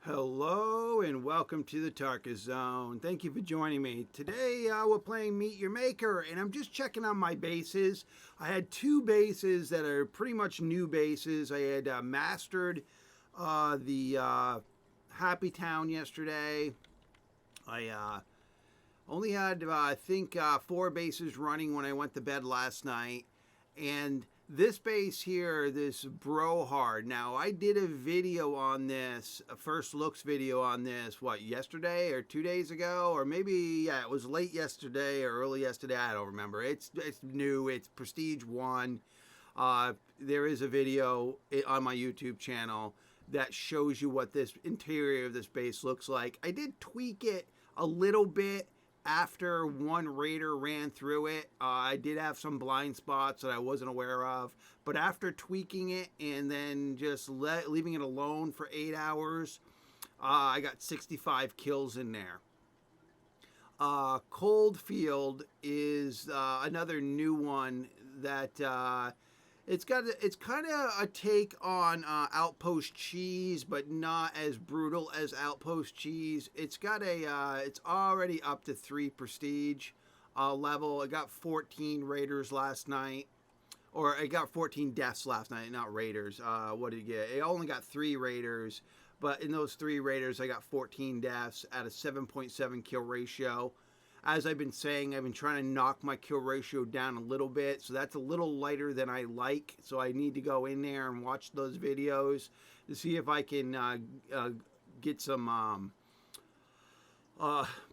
Hello and welcome to the Tarka Zone. Thank you for joining me. Today we're playing Meet Your Maker and I'm just checking on my bases. I had two bases that are pretty much new bases. I had mastered the Happy Town yesterday. I only had, I think, four bases running when I went to bed last night. And this base here, this Brohard. Now, I did a video on this, a first looks video on this, what, yesterday or 2 days ago? Or maybe, yeah, it was late yesterday or early yesterday. I don't remember. It's new. It's Prestige 1. There is a video on my YouTube channel that shows you what this interior of this base looks like. I did tweak it a little bit after one raider ran through it. I did have some blind spots that I wasn't aware of, but after tweaking it and then just leaving it alone for 8 hours, I got 65 kills in there. Coldfield is another new one that it's kind of a take on Outpost cheese, but not as brutal as Outpost cheese. It's got it's already up to 3 prestige level. I got 14 raiders last night, or I got 14 deaths last night, not raiders. What did you get? I only got 3 raiders, but in those 3 raiders, I got 14 deaths at a 7.7 kill ratio. As I've been saying, I've been trying to knock my kill ratio down a little bit, so that's a little lighter than I like. So I need to go in there and watch those videos to see if I can get some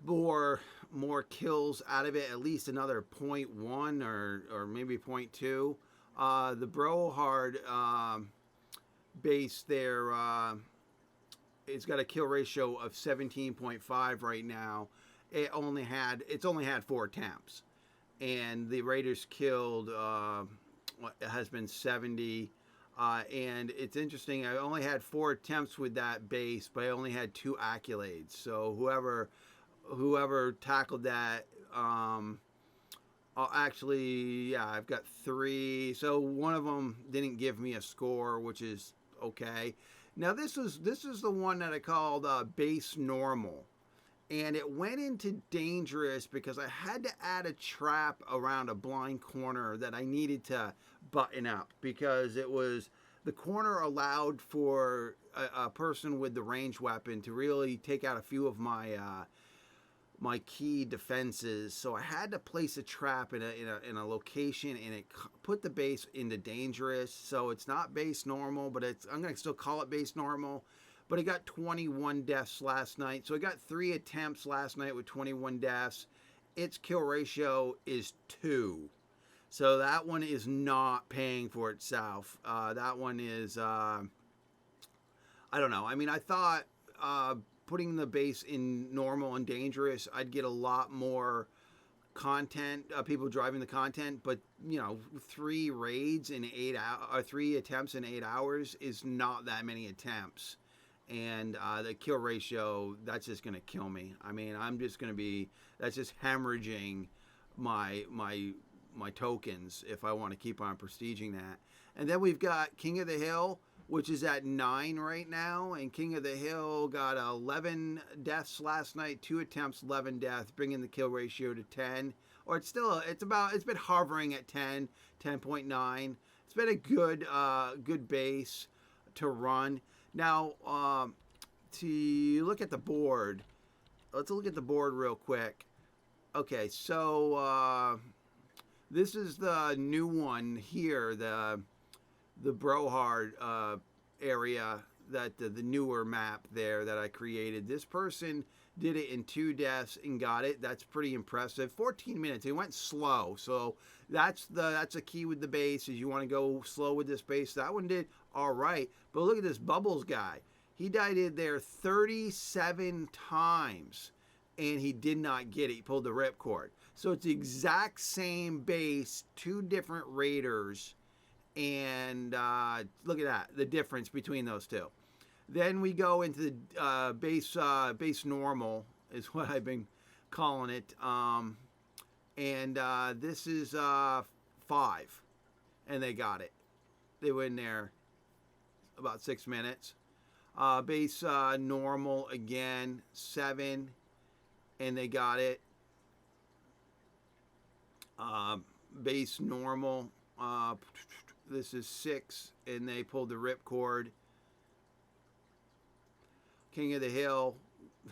more kills out of it, at least another 0.1 or maybe 0.2. The Brohard base there, it's got a kill ratio of 17.5 right now. It's only had 4 attempts, and the Raiders killed has been 70. And it's interesting. I only had 4 attempts with that base, but I only had 2 accolades. So whoever tackled that, actually, yeah, I've got 3. So one of them didn't give me a score, which is okay. Now this is the one that I called base normal. And it went into dangerous because I had to add a trap around a blind corner that I needed to button up, because the corner allowed for a person with the ranged weapon to really take out a few of my my key defenses. So I had to place a trap in a location, and it put the base into dangerous. So it's not base normal, but I'm going to still call it base normal. But I got 21 deaths last night. So I got 3 attempts last night with 21 deaths. Its kill ratio is 2. So that one is not paying for itself. That one is, I don't know. I mean, I thought putting the base in normal and dangerous, I'd get a lot more content, people driving the content. But, 3 raids in 8 hours, or 3 attempts in 8 hours is not that many attempts. And the kill ratio, that's just going to kill me. I mean, that's just hemorrhaging my tokens if I want to keep on prestiging that. And then we've got King of the Hill, which is at 9 right now. And King of the Hill got 11 deaths last night, 2 attempts, 11 deaths, bringing the kill ratio to 10. Or it's been hovering at 10, 10.9. It's been a good base to run. Now, to look at the board, let's look at the board real quick. Okay, so this is the new one here, the Brohard area, that the newer map there that I created. This person did it in 2 deaths and got it. That's pretty impressive. 14 minutes. It went slow, so that's a key with the base, is you want to go slow with this base. That one did all right, but look at this Bubbles guy. He died in there 37 times, and he did not get it. He pulled the ripcord. So it's the exact same base, 2 different raiders, and look at that, the difference between those 2. Then we go into the base normal is what I've been calling it. And this is 5, and they got it. They were in there about 6 minutes. Base normal again, 7, and they got it. Base normal, this is 6, and they pulled the ripcord. King of the Hill,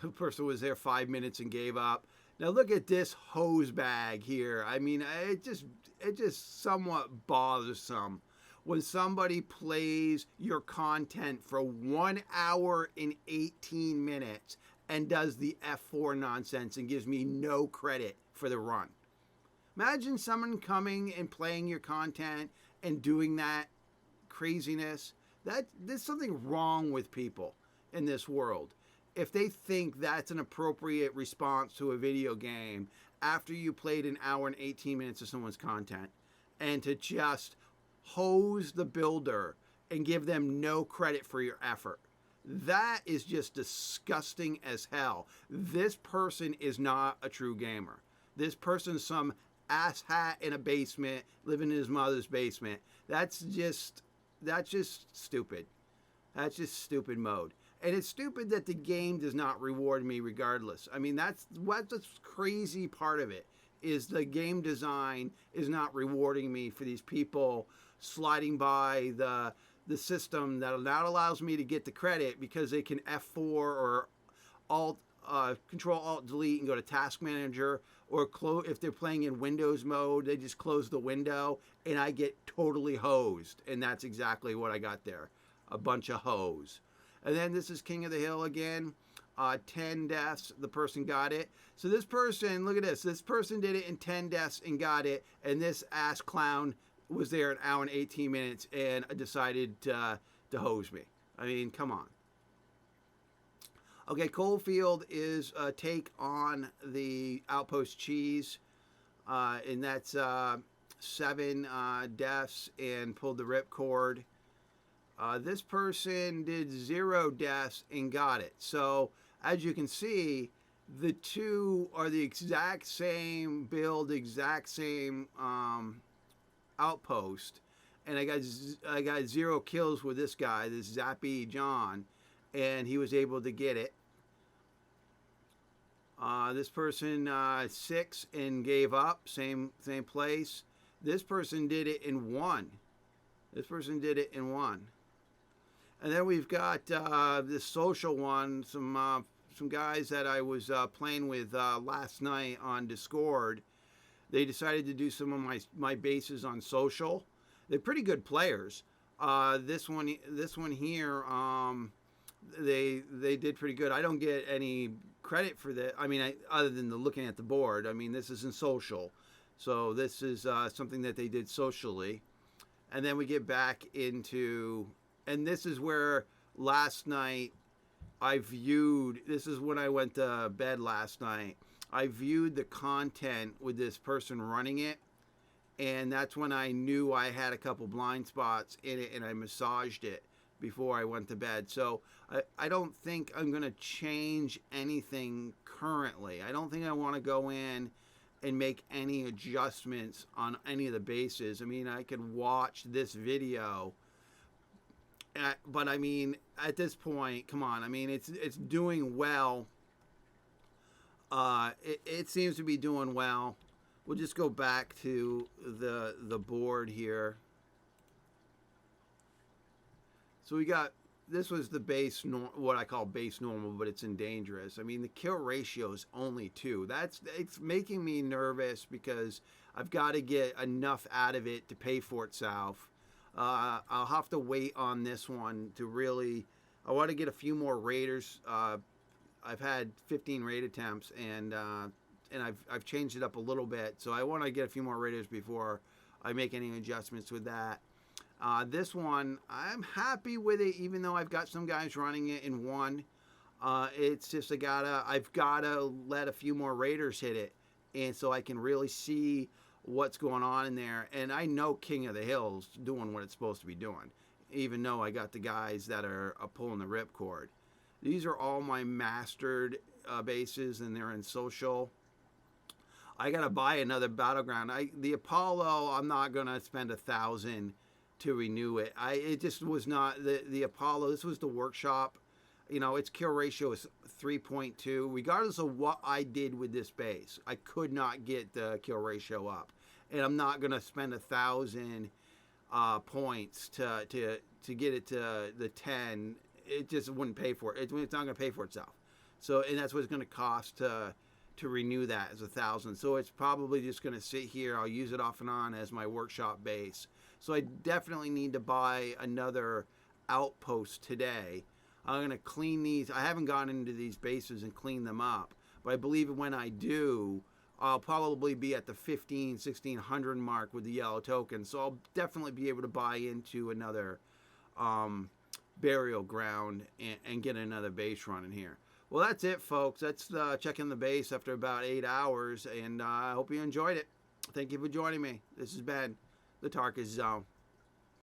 the person was there 5 minutes and gave up. Now look at this hose bag here. I mean, it just somewhat bothersome when somebody plays your content for 1 hour and 18 minutes and does the F4 nonsense and gives me no credit for the run. Imagine someone coming and playing your content and doing that craziness. There's something wrong with people in this world. If they think that's an appropriate response to a video game after you played an hour and 18 minutes of someone's content, and to just hose the builder and give them no credit for your effort, that is just disgusting as hell. This person is not a true gamer. This person's some asshat in a basement, living in his mother's basement. That's just stupid. That's just stupid mode. And it's stupid that the game does not reward me regardless. I mean, that's what the crazy part of it is. The game design is not rewarding me for these people sliding by the system that now allows me to get the credit because they can F4 or Alt, Control Alt Delete and go to Task Manager, or if they're playing in Windows mode, they just close the window and I get totally hosed. And that's exactly what I got there, a bunch of hose. And then this is King of the Hill again. 10 deaths, the person got it. So this person, look at this. This person did it in 10 deaths and got it. And this ass clown was there an hour and 18 minutes and decided to hose me. I mean, come on. Okay, Coalfield is a take on the Outpost cheese. And that's 7 deaths and pulled the ripcord. This person did 0 deaths and got it. So, as you can see, the two are the exact same build, exact same outpost. And I got 0 kills with this guy, this Zappy John, and he was able to get it. This person 6 and gave up, same place. This person did it in 1. This person did it in 1. And then we've got this social one, some guys that I was playing with last night on Discord. They decided to do some of my bases on social. They're pretty good players. This one here, they did pretty good. I don't get any credit for that. I mean, other than looking at the board. I mean, this isn't social, so this is something that they did socially. And then we get back into. And this is where last night this is when I went to bed last night. I viewed the content with this person running it. And that's when I knew I had a couple blind spots in it, and I massaged it before I went to bed. So I don't think I'm going to change anything currently. I don't think I want to go in and make any adjustments on any of the bases. I mean, I could watch this video. But I mean, at this point, come on. I mean, it's doing well. It seems to be doing well. We'll just go back to the board here. So we got, this was the base, what I call base normal, but it's in dangerous. I mean, the kill ratio is only 2. It's making me nervous because I've got to get enough out of it to pay for itself. I'll have to wait on this one to really. I want to get a few more raiders. I've had 15 raid attempts, and I've changed it up a little bit. So I want to get a few more raiders before I make any adjustments with that. This one, I'm happy with it, even though I've got some guys running it in 1. It's just I've gotta let a few more raiders hit it, and so I can really see what's going on in there. And I know King of the Hill's doing what it's supposed to be doing, even though I got the guys that are pulling the ripcord. These are all my mastered bases, and they're in social. I gotta buy another battleground. The Apollo, I'm not gonna spend 1,000 to renew it. It just was not the Apollo. This was the workshop You know, its kill ratio is 3.2. Regardless of what I did with this base, I could not get the kill ratio up, and I'm not gonna spend 1,000 points to get it to the 10. It just wouldn't pay for it. It's not gonna pay for itself. So, and that's what it's gonna cost to renew that as 1,000. So it's probably just gonna sit here. I'll use it off and on as my workshop base. So I definitely need to buy another outpost today. I'm going to clean these. I haven't gone into these bases and cleaned them up, but I believe when I do, I'll probably be at the 1,600 mark with the yellow token. So I'll definitely be able to buy into another burial ground and get another base running here. Well, that's it, folks. That's checking the base after about 8 hours, and I hope you enjoyed it. Thank you for joining me. This has been the Tarkus Zone.